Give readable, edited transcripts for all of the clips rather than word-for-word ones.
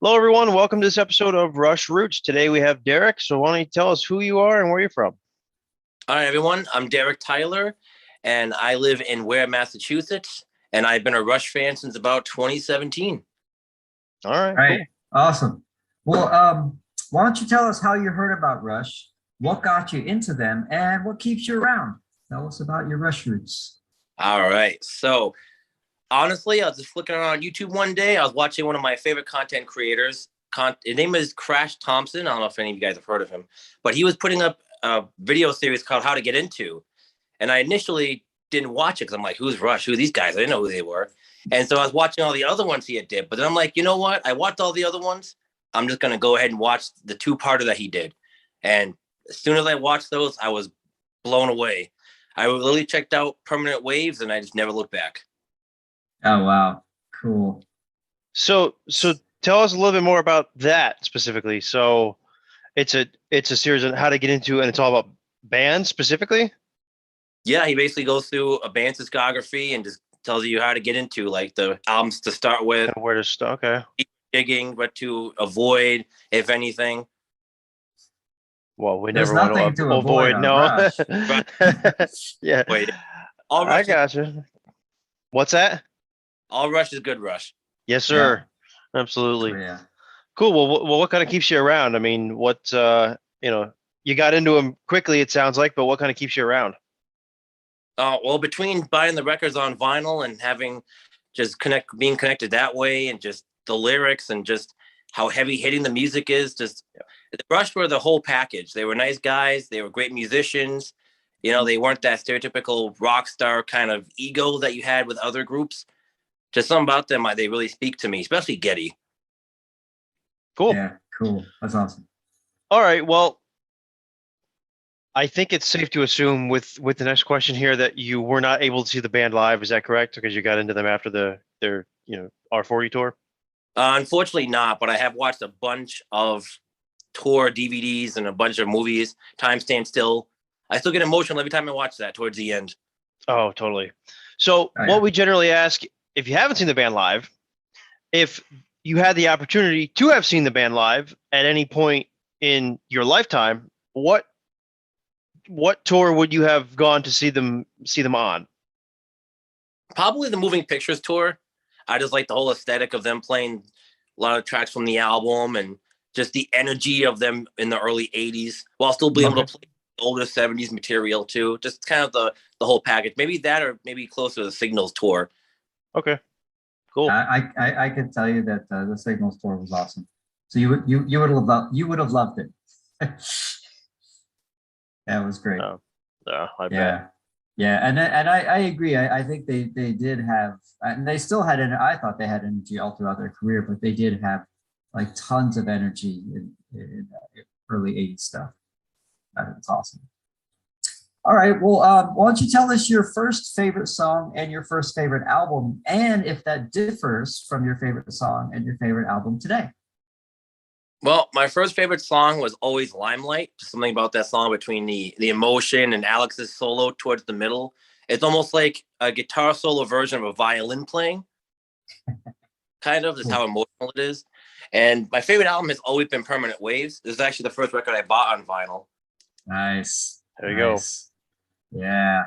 Hello, everyone. Welcome to this episode of Rush Roots. Today we have Derek. So, why don't you tell us who you are and where you're from? All right, everyone. I'm Derek Tyler, and I live in Ware, Massachusetts, and I've been a Rush fan since about 2017. All right, Right. cool. Awesome. Well, why don't you tell us how you heard about Rush, what got you into them, and what keeps you around? Tell us about your Rush roots. All right. So, honestly, I was just flicking around YouTube one day. I was watching one of my favorite content creators. His name is Crash Thompson. I don't know if any of you guys have heard of him, but he was putting up a video series called How to Get Into. And I initially didn't watch it because I'm like, who's Rush? Who are these guys? I didn't know who they were. And so I was watching all the other ones he had did. But then I'm like, you know what? I watched all the other ones. I'm just going to go ahead and watch the two-parter that he did. And as soon as I watched those, I was blown away. I literally checked out Permanent Waves, and I just never looked back. Oh, wow. Cool. So tell us a little bit more about that specifically. So, it's a series on how to get into, and it's all about bands specifically. Yeah, he basically goes through a band's discography and just tells you how to get into like the albums to start with, And where to start? Okay. digging, what to avoid, if anything. Well, we There's never want nothing to to avoid on no. Rush. Yeah, Wait, all I Rush, got you. What's that? all Rush is good Rush. Yes, sir. Absolutely. Yeah. Cool. Well, what kind of keeps you around? I mean, you got into them quickly, it sounds like, but what kind of keeps you around? Well, between buying the records on vinyl and having just being connected that way, and just the lyrics and just how heavy hitting the music is, just the Rush were the whole package. They were nice guys. They were great musicians. You know, they weren't that stereotypical rock star kind of ego that you had with other groups. Just something about them, they really speak to me, especially Getty. Cool. Yeah. Cool. That's awesome. All right. Well, I think it's safe to assume with the next question here that you were not able to see the band live. Is that correct? Because you got into them after their R40 tour. Unfortunately, not. But I have watched a bunch of tour DVDs and a bunch of movies. Time Stand Still. I still get emotional every time I watch that towards the end. Oh, totally. So Oh, yeah. what we generally ask, if you haven't seen the band live, if you had the opportunity to have seen the band live at any point in your lifetime, what tour would you have gone to see them on? Probably the Moving Pictures tour. I just like the whole aesthetic of them playing a lot of tracks from the album and just the energy of them in the early 80s while still being able to play older 70s material too. Just kind of the whole package. Maybe that, or maybe closer to the Signals tour. Okay, cool. I can tell you that the Signals tour was awesome. So you would have loved it. That was great. Oh, I bet. Yeah. Yeah, and I agree. I think they did have, and they still had, I thought they had energy all throughout their career, but they did have like tons of energy in early 80s stuff. That's awesome. All right, well, why don't you tell us your first favorite song and your first favorite album, and if that differs from your favorite song and your favorite album today? Well, my first favorite song was always Limelight. Just something about that song, between the emotion and Alex's solo towards the middle. It's almost like a guitar solo version of a violin playing. Kind of. That's how emotional it is. And my favorite album has always been Permanent Waves. This is actually the first record I bought on vinyl. Nice. There you go. Yeah.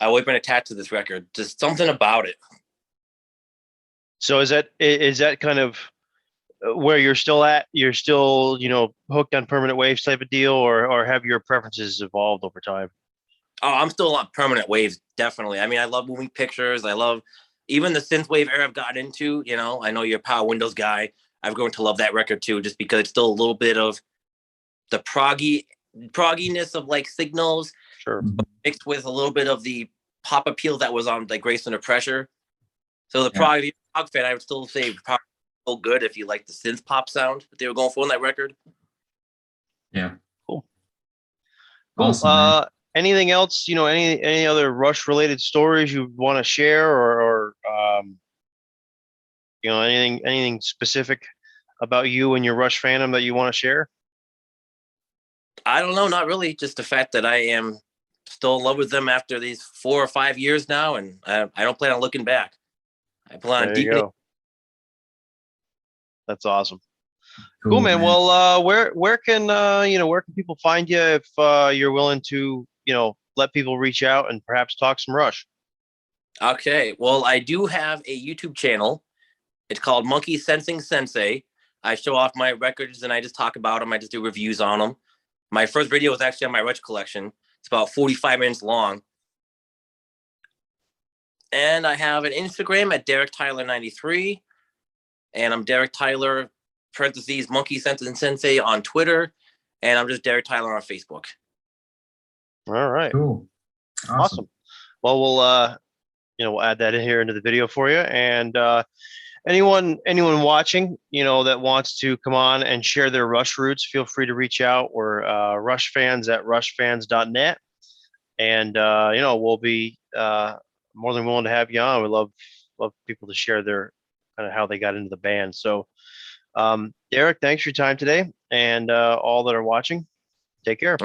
I've always been attached to this record. Just something about it. So is that kind of where you're still at? You're still, hooked on Permanent Waves type of deal, or have your preferences evolved over time? Oh, I'm still on Permanent Waves, definitely. I mean, I love Moving Pictures. I love even the synthwave era I've gotten into. I know you're a Power Windows guy. I've grown to love that record too, just because it's still a little bit of the progginess of like Signals, Sure. mixed with a little bit of the pop appeal that was on like Grace Under Pressure. So the Yeah. prog fan, I would still say prog still good if you like the synth pop sound that they were going for on that record. Yeah. Cool. Awesome, man. Anything else? Any other Rush related stories you want to share, or anything specific about you and your Rush fandom that you want to share? I don't know, not really. Just the fact that I am still in love with them after these 4 or 5 years now, and I don't plan on looking back. I plan on There you deepening. go. That's awesome. Cool, man. Well, where can where can people find you if you're willing to let people reach out and perhaps talk some Rush? Okay. Well, I do have a YouTube channel. It's called Monkey Sensing Sensei. I show off my records and I just talk about them. I just do reviews on them. My first video was actually on my Rush collection. It's about 45 minutes long. And I have an Instagram at Derek Tyler 93. And I'm Derek Tyler, parentheses, Monkey Sensing Sensei on Twitter. And I'm just Derek Tyler on Facebook. All right. Cool. Awesome. Well, we'll add that in here into the video for you. And anyone watching, that wants to come on and share their Rush roots, feel free to reach out. We're rushfans at rushfans.net. And, we'll be more than willing to have you on. We love people to share their kind of how they got into the band. So, Derek, thanks for your time today. And all that are watching, take care.